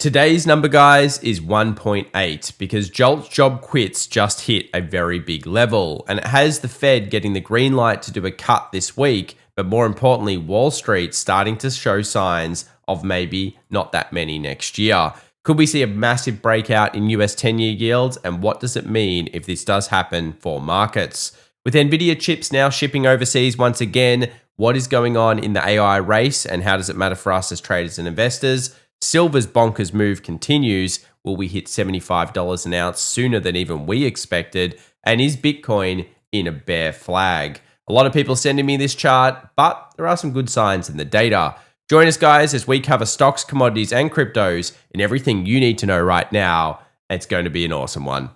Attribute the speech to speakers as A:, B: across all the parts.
A: Today's number, guys, is 1.8 because Jolt's job quits just hit a very big level, and it has the Fed getting the green light to do a cut this week, but more importantly, Wall Street starting to show signs of maybe not that many next year. Could we see a massive breakout in US 10-year yields, and what does it mean if this does happen for markets? With NVDA chips now shipping overseas once again, what is going on in the AI race, and how does it matter for us as traders and investors? Silver's bonkers move continues. Will we hit $75 an ounce sooner than even we expected? And is Bitcoin in a bear flag? A lot of people sending me this chart, but there are some good signs in the data. Join us, guys, as we cover stocks, commodities, and cryptos and everything you need to know right now. It's going to be an awesome one.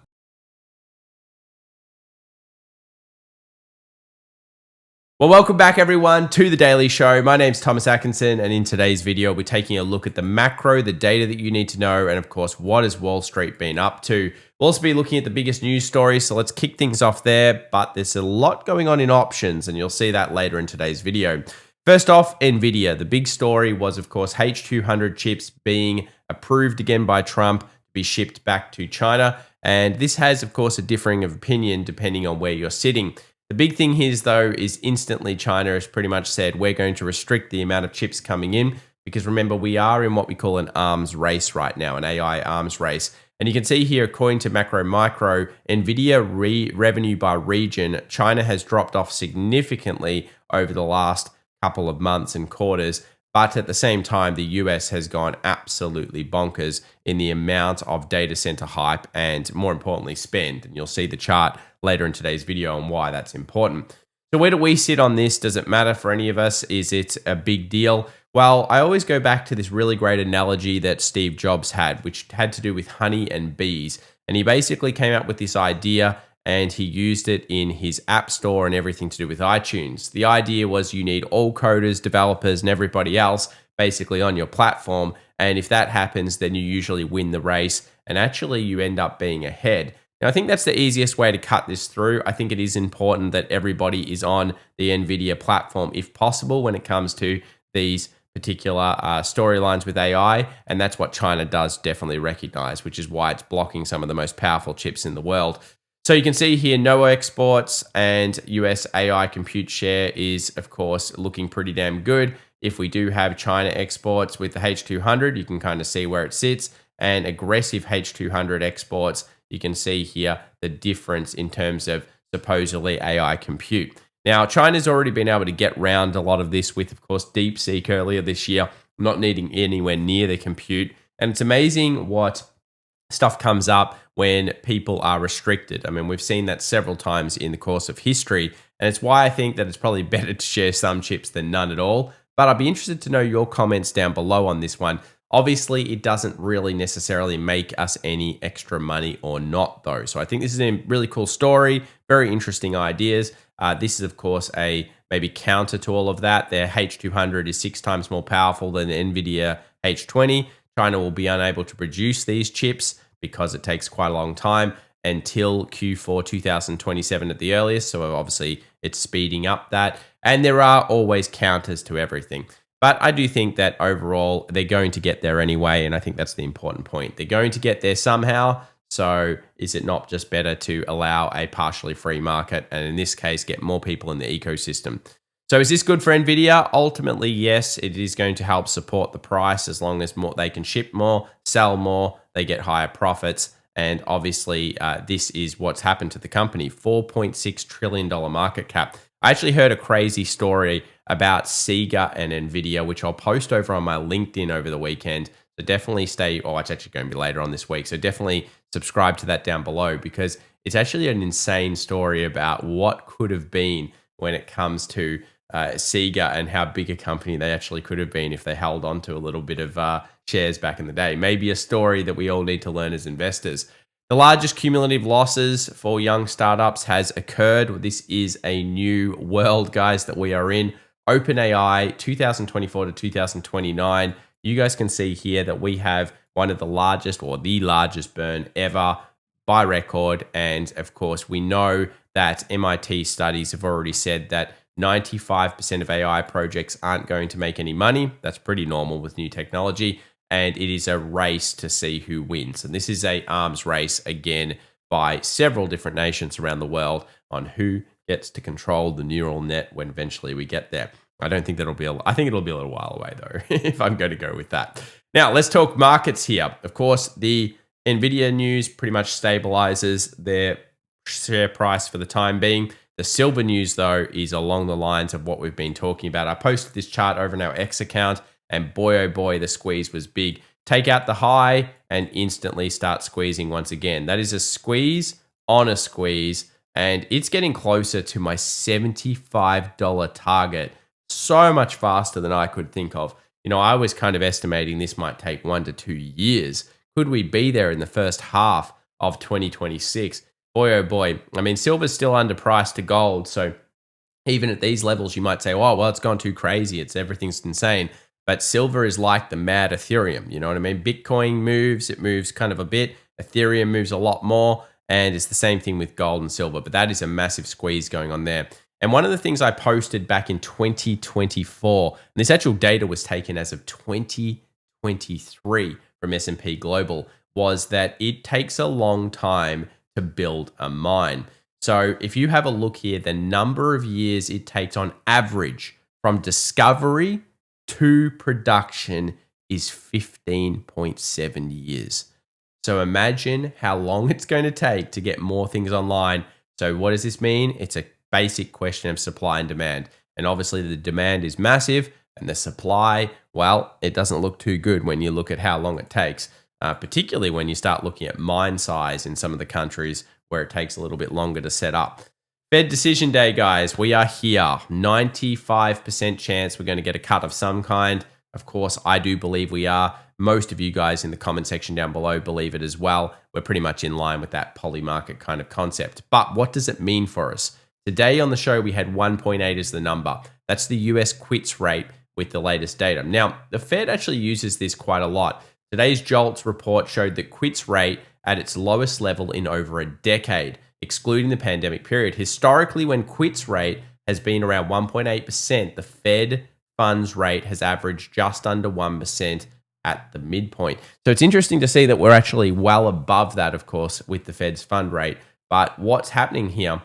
A: Well, welcome back, everyone, to The Daily Show. My name's Thomas Atkinson, and in today's video, we're taking a look at the macro, the data that you need to know, and of course, what has Wall Street been up to? We'll also be looking at the biggest news stories, so let's kick things off there, but there's a lot going on in options, and you'll see that later in today's video. First off, NVIDIA. The big story was, of course, H200 chips being approved again by Trump to be shipped back to China, and this has, of course, a differing of opinion depending on where you're sitting. The big thing here, though, is instantly China has pretty much said we're going to restrict the amount of chips coming in because remember, we are in what we call an arms race right now, an AI arms race. And you can see here, according to Macro Micro, NVIDIA revenue by region, China has dropped off significantly over the last couple of months and quarters. But at the same time, the US has gone absolutely bonkers in the amount of data center hype and, more importantly, spend. And you'll see the chart later in today's video on why that's important. So where do we sit on this? Does it matter for any of us? Is it a big deal? Well, I always go back to this really great analogy that Steve Jobs had, which had to do with honey and bees. And he basically came up with this idea and he used it in his app store and everything to do with iTunes. The idea was you need all coders, developers, and everybody else basically on your platform. And if that happens, then you usually win the race and actually you end up being ahead. Now, I think that's the easiest way to cut this through. I think it is important that everybody is on the NVIDIA platform if possible when it comes to these particular storylines with AI. And that's what China does definitely recognize, which is why it's blocking some of the most powerful chips in the world. So you can see here, no exports and US AI compute share is, of course, looking pretty damn good. If we do have China exports with the H200, you can kind of see where it sits. And aggressive H200 exports, you can see here the difference in terms of supposedly AI compute. Now, China's already been able to get around a lot of this with, of course, DeepSeek earlier this year, not needing anywhere near the compute. And it's amazing what stuff comes up when people are restricted. I mean, we've seen that several times in the course of history, and it's why I think that it's probably better to share some chips than none at all. But I'd be interested to know your comments down below on this one. Obviously, it doesn't really necessarily make us any extra money or not, though. So I think this is a really cool story, very interesting ideas. This is, of course, a maybe counter to all of that. Their H200 is 6 times more powerful than the NVIDIA H20. China will be unable to produce these chips because it takes quite a long time until Q4 2027 at the earliest. So obviously it's speeding up that. And there are always counters to everything. But I do think that overall they're going to get there anyway. And I think that's the important point. They're going to get there somehow. So is it not just better to allow a partially free market and in this case get more people in the ecosystem? So is this good for NVIDIA? Ultimately, yes, it is going to help support the price as long as they can ship more, sell more, they get higher profits. And obviously, this is what's happened to the company, $4.6 trillion market cap. I actually heard a crazy story about Sega and NVIDIA, which I'll post over on my LinkedIn over the weekend. So definitely stay, it's actually going to be later on this week. So definitely subscribe to that down below because it's actually an insane story about what could have been when it comes to Sega and how big a company they actually could have been if they held on to a little bit of shares back in the day. Maybe a story that we all need to learn as investors. The largest cumulative losses for young startups has occurred. This is a new world, guys, that we are in. OpenAI 2024 to 2029. You guys can see here that we have one of the largest or the largest burn ever by record. And of course, we know that MIT studies have already said that 95% of AI projects aren't going to make any money. That's pretty normal with new technology. and it is a race to see who wins. And this is a arms race again by several different nations around the world on who gets to control the neural net when eventually we get there. I don't think that'll be I think it'll be a little while away though, if I'm going to go with that. Now, let's talk markets here. Of course, the NVDA news pretty much stabilizes their share price for the time being. The silver news, though, is along the lines of what we've been talking about. I posted this chart over in our X account, and boy, oh boy, the squeeze was big. Take out the high and instantly start squeezing once again. That is a squeeze on a squeeze, and it's getting closer to my $75 target so much faster than I could think of. You know, I was kind of estimating this might take 1 to 2 years. Could we be there in the first half of 2026? Boy, oh boy. I mean, silver's still underpriced to gold. So even at these levels, you might say, oh, well, it's gone too crazy. Everything's insane. But silver is like the mad Ethereum. You know what I mean? Bitcoin moves. It moves kind of a bit. Ethereum moves a lot more. And it's the same thing with gold and silver. But that is a massive squeeze going on there. And one of the things I posted back in 2024, and this actual data was taken as of 2023 from S&P Global, was that it takes a long time to build a mine. So if you have a look here, the number of years it takes on average from discovery to production is 15.7 years. So imagine how long it's going to take to get more things online. So what does this mean? It's a basic question of supply and demand. And obviously the demand is massive and the supply, well, it doesn't look too good when you look at how long it takes. Particularly when you start looking at mine size in some of the countries where it takes a little bit longer to set up. Fed decision day, guys. We are here. 95% chance we're going to get a cut of some kind. Of course, I do believe we are. Most of you guys in the comment section down below believe it as well. We're pretty much in line with that poly market kind of concept. But what does it mean for us? Today on the show, we had 1.8 as the number. That's the US quits rate with the latest data. Now, the Fed actually uses this quite a lot. Today's JOLTS report showed that quits rate at its lowest level in over a decade, excluding the pandemic period. Historically, when quits rate has been around 1.8%, the Fed funds rate has averaged just under 1% at the midpoint. So it's interesting to see that we're actually well above that, of course, with the Fed's fund rate. But what's happening here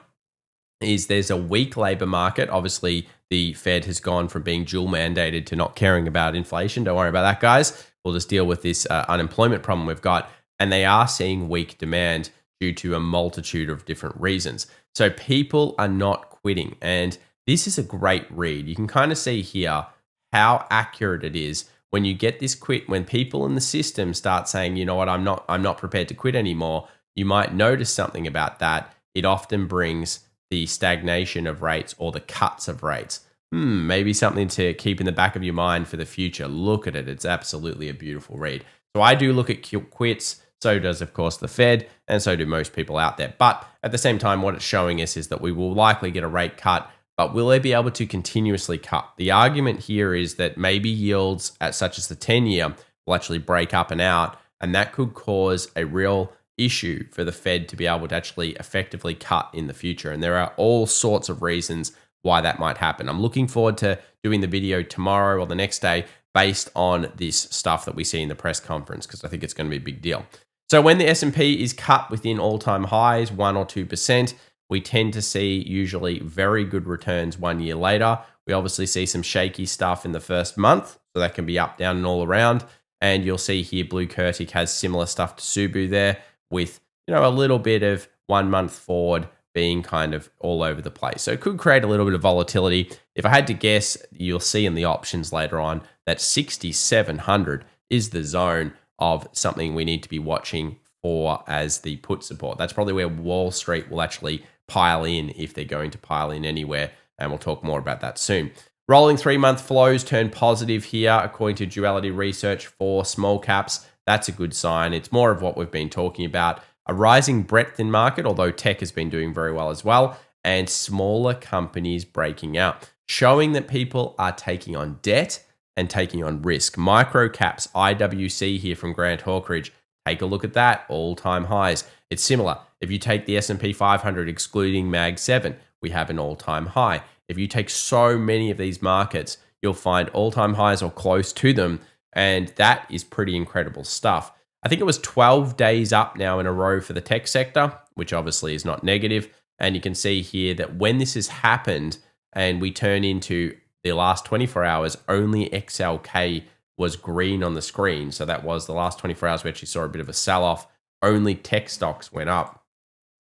A: is there's a weak labor market. Obviously, the Fed has gone from being dual mandated to not caring about inflation. Don't worry about that, guys. We'll just deal with this unemployment problem we've got. And they are seeing weak demand due to a multitude of different reasons. So people are not quitting. And this is a great read. You can kind of see here how accurate it is when you get this quit, when people in the system start saying, you know what, I'm not prepared to quit anymore. You might notice something about that. It often brings the stagnation of rates or the cuts of rates. Maybe something to keep in the back of your mind for the future. Look at it. It's absolutely a beautiful read. So I do look at quits. So does, of course, the Fed, and so do most people out there. But at the same time, what it's showing us is that we will likely get a rate cut, but will they be able to continuously cut? The argument here is that maybe yields at such as the 10-year will actually break up and out, and that could cause a real issue for the Fed to be able to actually effectively cut in the future. And there are all sorts of reasons why that might happen. I'm looking forward to doing the video tomorrow or the next day based on this stuff that we see in the press conference, because I think it's going to be a big deal. So when the S&P is cut within all-time highs, 1 or 2%, we tend to see usually very good returns 1 year later. We obviously see some shaky stuff in the first month, so that can be up, down, and all around. And you'll see here Blue Curtic has similar stuff to Subu there with, you know, a little bit of 1 month forward being kind of all over the place. So it could create a little bit of volatility. If I had to guess, you'll see in the options later on that 6,700 is the zone of something we need to be watching for as the put support. That's probably where Wall Street will actually pile in if they're going to pile in anywhere. And we'll talk more about that soon. Rolling 3-month flows turn positive here, according to Duality Research for small caps. That's a good sign. It's more of what we've been talking about. A rising breadth in market, although tech has been doing very well as well, and smaller companies breaking out, showing that people are taking on debt and taking on risk. Micro caps, IWC here from Grant Hawkridge. Take a look at that, all-time highs. It's similar. If you take the S&P 500 excluding Mag 7, we have an all-time high. If you take so many of these markets, you'll find all-time highs or close to them And that is pretty incredible stuff. I think it was 12 days up now in a row for the tech sector, which obviously is not negative. And you can see here that when this has happened and we turn into the last 24 hours, only XLK was green on the screen. So that was the last 24 hours. We actually saw a bit of a sell off. Only tech stocks went up.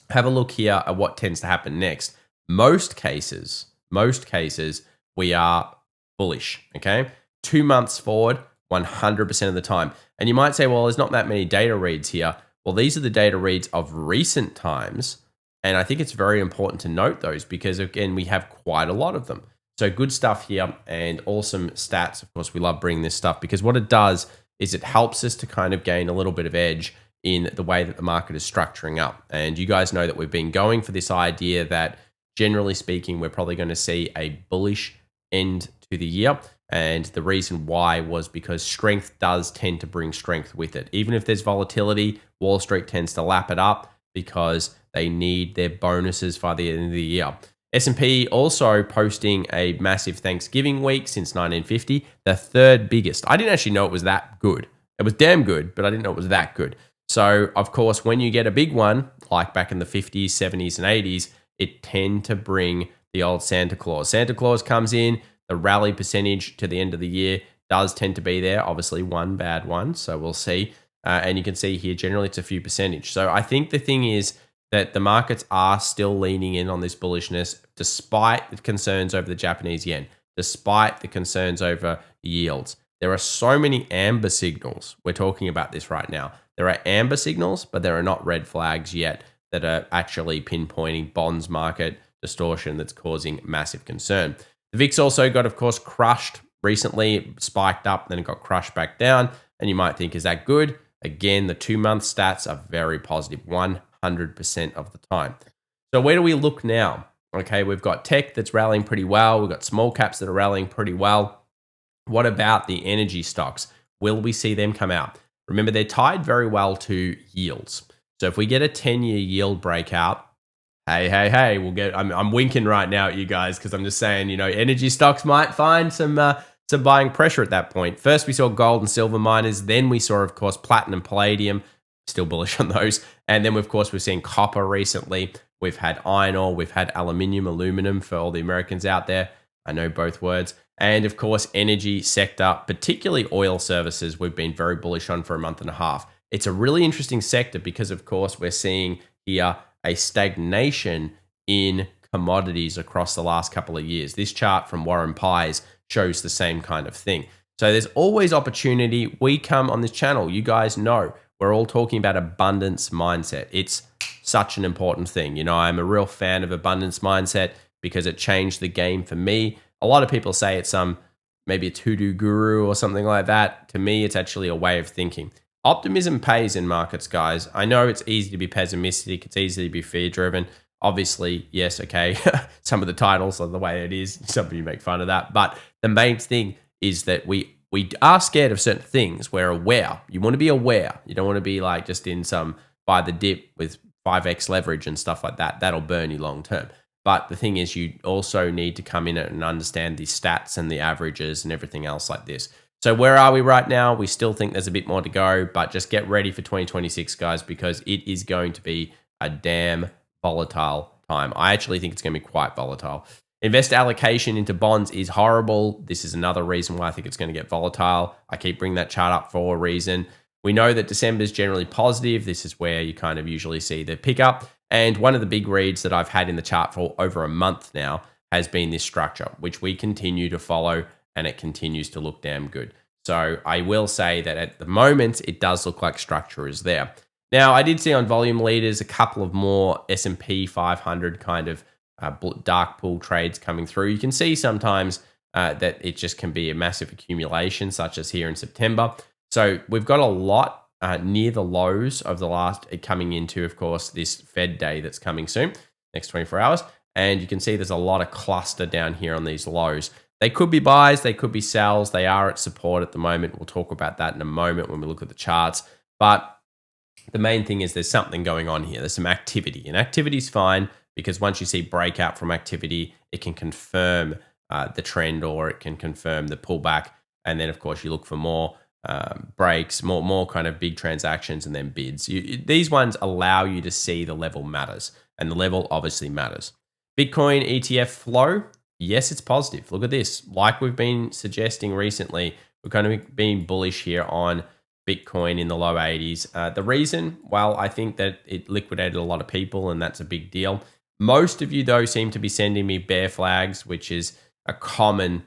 A: Have a look here at what tends to happen next. Most cases, we are bullish, okay? 2 months forward, 100% of the time. And you might say, well, there's not that many data reads here. Well, these are the data reads of recent times. And I think it's very important to note those because, again, we have quite a lot of them. So good stuff here and awesome stats. Of course, we love bringing this stuff because what it does is it helps us to kind of gain a little bit of edge in the way that the market is structuring up. And you guys know that we've been going for this idea that generally speaking, we're probably going to see a bullish end to the year. And the reason why was because strength does tend to bring strength with it. Even if there's volatility, Wall Street tends to lap it up because they need their bonuses by the end of the year. S&P also posting a massive Thanksgiving week since 1950, the third biggest. I didn't actually know it was that good. It was damn good, but I didn't know it was that good. So, of course, when you get a big one, like back in the 50s, 70s, and 80s, it tend to bring the old Santa Claus. Santa Claus comes in, the rally percentage to the end of the year does tend to be there. Obviously, one bad one, so we'll see. And you can see here, generally, it's a few percentage. So I think the thing is that the markets are still leaning in on this bullishness, despite the concerns over the Japanese yen, despite the concerns over yields. There are so many amber signals. We're talking about this right now. There are amber signals, but there are not red flags yet that are actually pinpointing bonds market distortion that's causing massive concern. The VIX also got, of course, crushed recently. It spiked up, then it got crushed back down. And you might think, is that good? Again, the 2-month stats are very positive, 100% of the time. So where do we look now? Okay, we've got tech that's rallying pretty well. We've got small caps that are rallying pretty well. What about the energy stocks? Will we see them come out? Remember, they're tied very well to yields. So if we get a 10-year yield breakout, hey, we'll get. I'm winking right now at you guys because I'm just saying, energy stocks might find some buying pressure at that point. First, we saw gold and silver miners. Then we saw, of course, platinum, palladium. Still bullish on those. And then, of course, we've seen copper recently. We've had iron ore. We've had aluminum for all the Americans out there. I know both words. And of course, energy sector, particularly oil services, we've been very bullish on for a month and a half. It's a really interesting sector because, of course, we're seeing here a stagnation in commodities across the last couple of years. This chart from Warren Pies shows the same kind of thing. So there's always opportunity. We come on this channel, you guys know, we're all talking about abundance mindset. It's such an important thing. I'm a real fan of abundance mindset because it changed the game for me. A lot of people say it's maybe a to-do guru or something like that. To me, it's actually a way of thinking. Optimism pays in markets, guys. I know it's easy to be pessimistic. It's easy to be fear-driven. Obviously, yes, okay, some of the titles are the way it is. Some of you make fun of that. But the main thing is that we are scared of certain things. We're aware. You want to be aware. You don't want to be like just in some buy the dip with 5x leverage and stuff like that. That'll burn you long term. But the thing is, you also need to come in and understand the stats and the averages and everything else like this. So where are we right now? We still think there's a bit more to go, but just get ready for 2026, guys, because it is going to be a damn volatile time. I actually think it's going to be quite volatile. Investor allocation into bonds is horrible. This is another reason why I think it's going to get volatile. I keep bringing that chart up for a reason. We know that December is generally positive. This is where you kind of usually see the pickup. And one of the big reads that I've had in the chart for over a month now has been this structure, which we continue to follow, and it continues to look damn good. So I will say that at the moment, it does look like structure is there. Now, I did see on volume leaders a couple of more S&P 500 kind of dark pool trades coming through. You can see sometimes that it just can be a massive accumulation, such as here in September. So we've got a lot near the lows of the last, coming into, of course, this Fed day that's coming soon, next 24 hours. And you can see there's a lot of cluster down here on these lows. They could be buys, they could be sells. They are at support at the moment. We'll talk about that in a moment when we look at the charts. But the main thing is there's something going on here. There's some activity, and activity is fine because once you see breakout from activity, it can confirm the trend or it can confirm the pullback. And then, of course, you look for more. breaks, more kind of big transactions, and then bids. These ones allow you to see the level matters, and the level obviously matters. Bitcoin ETF flow, yes, it's positive. Look at this. Like we've been suggesting recently, we're kind of being bullish here on Bitcoin in the low 80s. The reason, well, I think that it liquidated a lot of people, and that's a big deal. Most of you, though, seem to be sending me bear flags, which is a common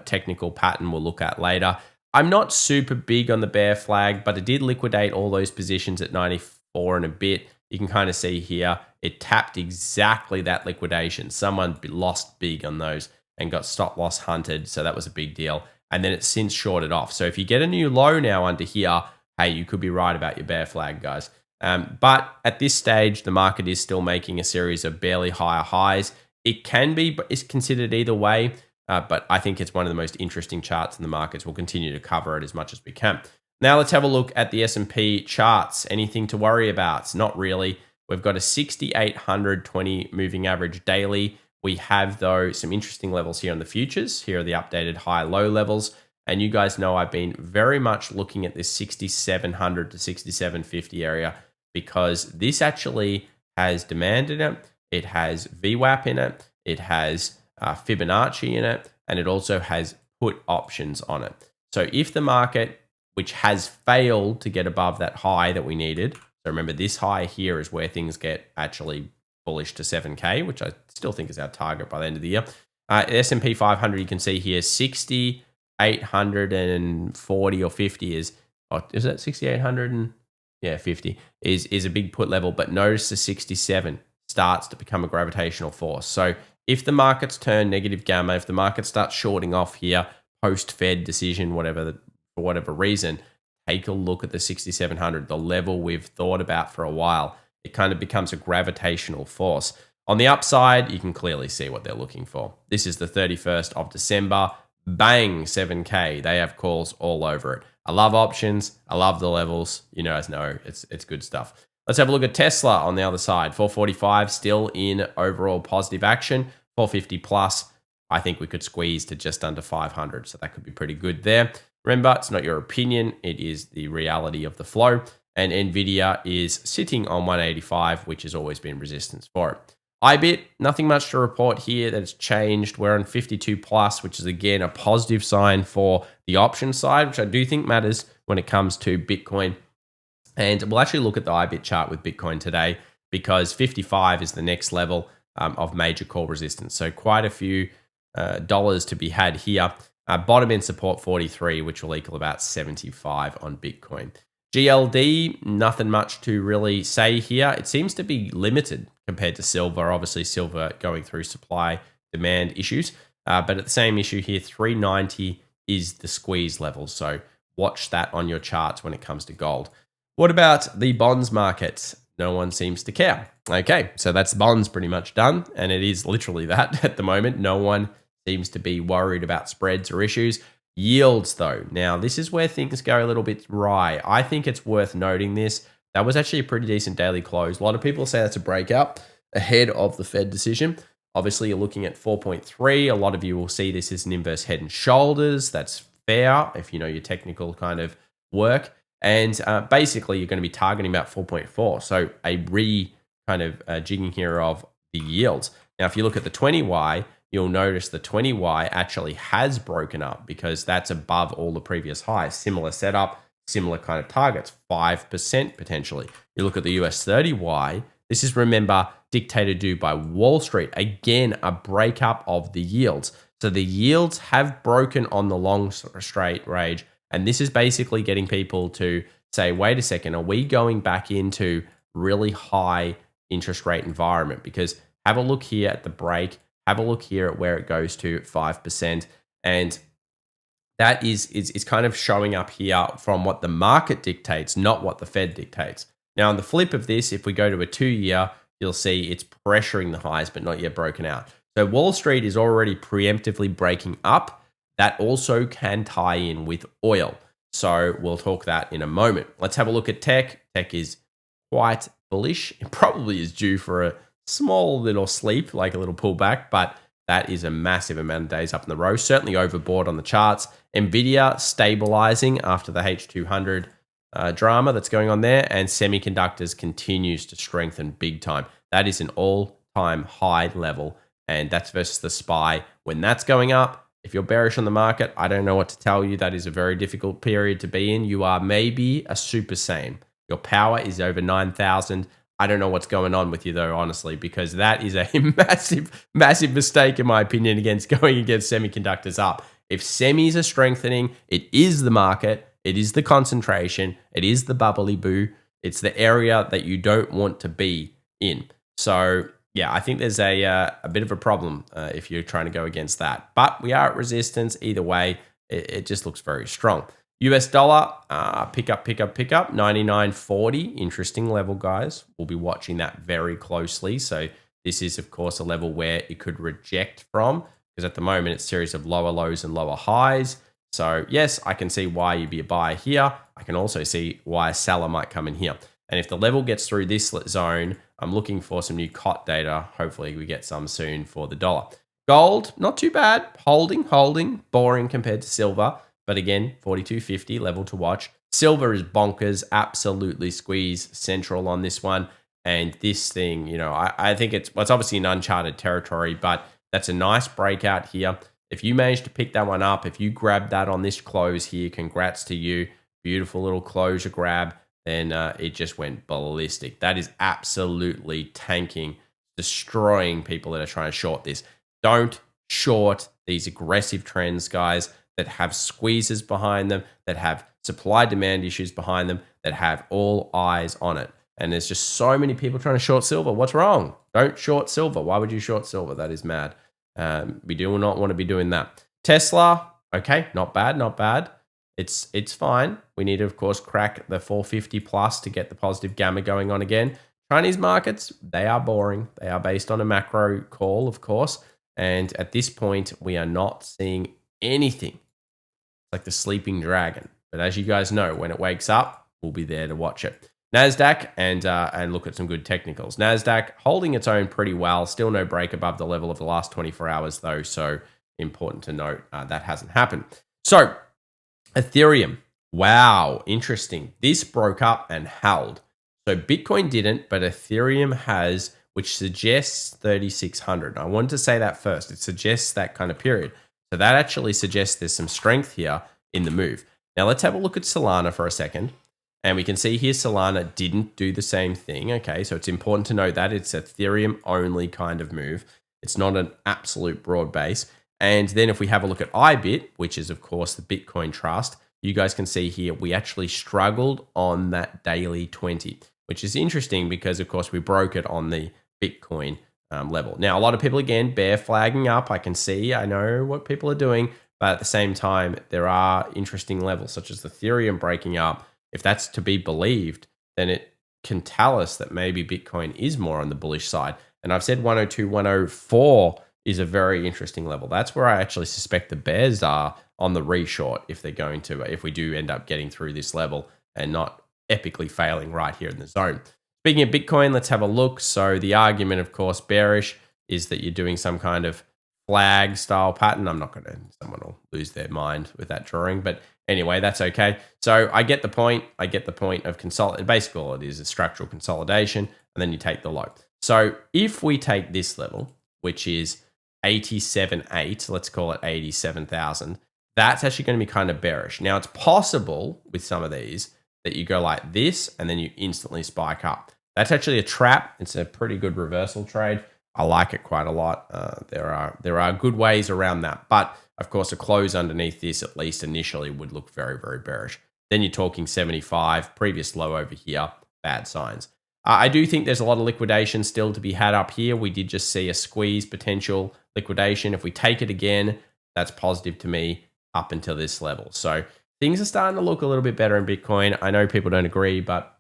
A: technical pattern we'll look at later. I'm not super big on the bear flag, but it did liquidate all those positions at 94 and a bit. You can kind of see here, it tapped exactly that liquidation. Someone lost big on those and got stop loss hunted, so that was a big deal. And then it's since shorted off. So if you get a new low now under here, hey, you could be right about your bear flag, guys. But at this stage, the market is still making a series of barely higher highs. It can be, but it's considered either way. But I think it's one of the most interesting charts in the markets. We'll continue to cover it as much as we can. Now let's have a look at the S&P charts. Anything to worry about? Not really. We've got a 6,820 moving average daily. We have, though, some interesting levels here on the futures. Here are the updated high-low levels. And you guys know I've been very much looking at this 6,700 to 6,750 area because this actually has demand in it. It has VWAP in it. It has Fibonacci in it. And it also has put options on it. So if the market, which has failed to get above that high that we needed, so remember this high here is where things get actually bullish to 7K, which I still think is our target by the end of the year. S&P 500, you can see here, 6,840 or 50 is that 6,800 and 50 is a big put level, but notice the 67 starts to become a gravitational force. So if the markets turn negative gamma, if the market starts shorting off here post-Fed decision, for whatever reason, take a look at the 6,700, the level we've thought about for a while. It kind of becomes a gravitational force. On the upside, you can clearly see what they're looking for. This is the 31st of December. Bang, 7K. They have calls all over it. I love options. I love the levels. You guys know it's good stuff. Let's have a look at Tesla on the other side. 445 still in overall positive action. 450 plus. I think we could squeeze to just under 500. So that could be pretty good there. Remember, it's not your opinion. It is the reality of the flow. And NVDA is sitting on 185, which has always been resistance for it. IBIT, nothing much to report here that's changed. We're on 52 plus, which is again a positive sign for the option side, which I do think matters when it comes to Bitcoin. And we'll actually look at the IBIT chart with Bitcoin today because 55 is the next level of major call resistance. So quite a few dollars to be had here. Bottom end support 43, which will equal about 75 on Bitcoin. GLD, nothing much to really say here. It seems to be limited compared to silver. Obviously, silver going through supply demand issues. But at the same issue here, 390 is the squeeze level. So watch that on your charts when it comes to gold. What about the bonds market? No one seems to care. Okay, so that's bonds pretty much done. And it is literally that at the moment. No one seems to be worried about spreads or issues. Yields, though. Now, this is where things go a little bit wry. I think it's worth noting this. That was actually a pretty decent daily close. A lot of people say that's a breakout ahead of the Fed decision. Obviously, you're looking at 4.3. A lot of you will see this as an inverse head and shoulders. That's fair if you know your technical kind of work. And basically, you're going to be targeting about 4.4. So a jigging here of the yields. Now, if you look at the 20Y, you'll notice the 20Y actually has broken up because that's above all the previous highs. Similar setup, similar kind of targets, 5% potentially. You look at the US 30Y, this is, remember, dictated to by Wall Street. Again, a breakup of the yields. So the yields have broken on the long straight range. And this is basically getting people to say, wait a second, are we going back into really high interest rate environment? Because have a look here at the break. Have a look here at where it goes to 5%. And that is kind of showing up here from what the market dictates, not what the Fed dictates. Now, on the flip of this, if we go to a 2-year, you'll see it's pressuring the highs, but not yet broken out. So Wall Street is already preemptively breaking up. That also can tie in with oil. So we'll talk that in a moment. Let's have a look at tech. Tech is quite bullish. It probably is due for a small little sleep, like a little pullback, but That is a massive amount of days up in the row, certainly overbought on the charts. NVDA stabilizing after the H200 drama that's going on there, and semiconductors continues to strengthen big time. That is an all-time high level, and that's versus the SPY. When that's going up, if you're bearish on the market, I don't know what to tell you. That is a very difficult period to be in. You are maybe a super saiyan. Your power is over 9,000. I don't know what's going on with you though, honestly, because that is a massive mistake in my opinion against going against semiconductors up. If semis are strengthening, it is the market, it is the concentration, it is the bubbly boo. It's the area that you don't want to be in. So yeah, I think there's a bit of a problem if you're trying to go against that. But we are at resistance either way. It just looks very strong. US dollar, pick up, 99.40. Interesting level, guys. We'll be watching that very closely. So this is, of course, a level where it could reject from, because at the moment it's a series of lower lows and lower highs. So yes, I can see why you'd be a buyer here. I can also see why a seller might come in here. And if the level gets through this zone, I'm looking for some new COT data. Hopefully we get some soon for the dollar. Gold, not too bad. Holding, boring compared to silver. But again, 42.50 level to watch. Silver is bonkers, absolutely squeeze central on this one. And this thing, you know, I think it's obviously an uncharted territory, but that's a nice breakout here. If you manage to pick that one up, if you grab that on this close here, congrats to you. Beautiful little closure grab. Then it just went ballistic. That is absolutely tanking, destroying people that are trying to short this. Don't short these aggressive trends, guys, that have squeezes behind them, that have supply-demand issues behind them, that have all eyes on it. And there's just so many people trying to short silver. What's wrong? Don't short silver. Why would you short silver? That is mad. We do not want to be doing that. Tesla, okay, not bad. It's fine. We need to, of course, crack the 450 plus to get the positive gamma going on again. Chinese markets, they are boring. They are based on a macro call, of course. And at this point, we are not seeing anything like the sleeping dragon. But as you guys know, when it wakes up, we'll be there to watch it. NASDAQ and look at some good technicals. NASDAQ holding its own pretty well. Still no break above the level of the last 24 hours though. So important to note that hasn't happened. So Ethereum. Wow, interesting. This broke up and held. So Bitcoin didn't, but Ethereum has, which suggests 3,600. I wanted to say that first. It suggests that kind of period. So that actually suggests there's some strength here in the move. Now let's have a look at Solana for a second. And we can see here Solana didn't do the same thing. Okay, so it's important to note that it's Ethereum only kind of move. It's not an absolute broad base. And then if we have a look at IBIT, which is of course the Bitcoin trust, you guys can see here we actually struggled on that daily 20, which is interesting because of course we broke it on the Bitcoin level. Now, a lot of people, again, bear flagging up. I know what people are doing, but at the same time, there are interesting levels such as Ethereum breaking up. If that's to be believed, then it can tell us that maybe Bitcoin is more on the bullish side. And I've said 102, 104 is a very interesting level. That's where I actually suspect the bears are on the reshort if we do end up getting through this level and not epically failing right here in the zone. Speaking of Bitcoin, let's have a look. So the argument, of course, bearish is that you're doing some kind of flag style pattern. Someone will lose their mind with that drawing, but anyway, that's okay. So I get the point. Of consolidation. Basically, all it is structural consolidation, and then you take the low. So if we take this level, which is 87.8, let's call it 87,000, that's actually going to be kind of bearish. Now, it's possible with some of these that you go like this, and then you instantly spike up. That's actually a trap. It's a pretty good reversal trade. I like it quite a lot. There are good ways around that. But of course, a close underneath this, at least initially, would look very, very bearish. Then you're talking 75, previous low over here, bad signs. I do think there's a lot of liquidation still to be had up here. We did just see a squeeze potential liquidation. If we take it again, that's positive to me up until this level. So things are starting to look a little bit better in Bitcoin. I know people don't agree, but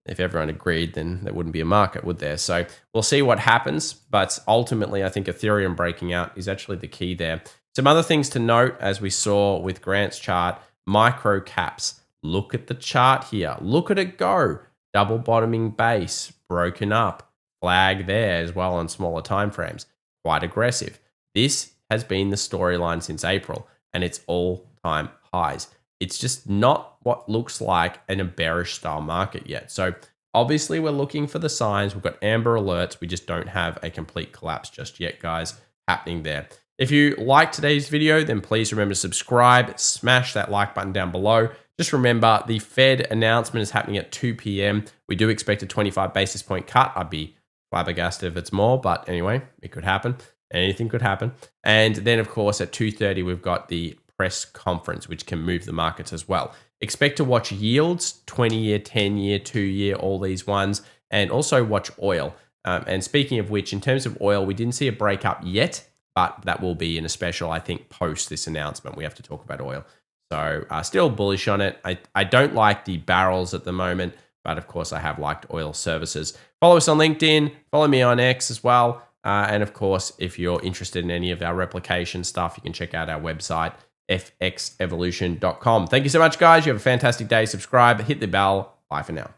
A: if everyone agreed, then there wouldn't be a market, would there? So we'll see what happens. But ultimately, I think Ethereum breaking out is actually the key there. Some other things to note, as we saw with Grant's chart, micro caps. Look at the chart here. Look at it go. Double bottoming base, broken up, flag there as well on smaller time frames. quite aggressive. This has been the storyline since April, and it's all-time highs. It's just not what looks like a bearish style market yet. So obviously we're looking for the signs. We've got amber alerts. We just don't have a complete collapse just yet, guys, happening there. If you like today's video, then please remember to subscribe, smash that like button down below. Just remember the Fed announcement is happening at 2 p.m. We do expect a 25 basis point cut. I'd be flabbergasted if it's more, but anyway, it could happen. Anything could happen. And then, of course, at 2:30, we've got the press conference, which can move the markets as well. Expect to watch yields, 20-year, 10-year, 2-year, all these ones, and also watch oil. And speaking of which, in terms of oil, we didn't see a breakup yet, but that will be in a special, I think, post this announcement. We have to talk about oil. So still bullish on it. I don't like the barrels at the moment, but of course, I have liked oil services. Follow us on LinkedIn. Follow me on X as well. And of course, if you're interested in any of our replication stuff, you can check out our website, fxevolution.com. Thank you so much, guys. You have a fantastic day. Subscribe, hit the bell. Bye for now.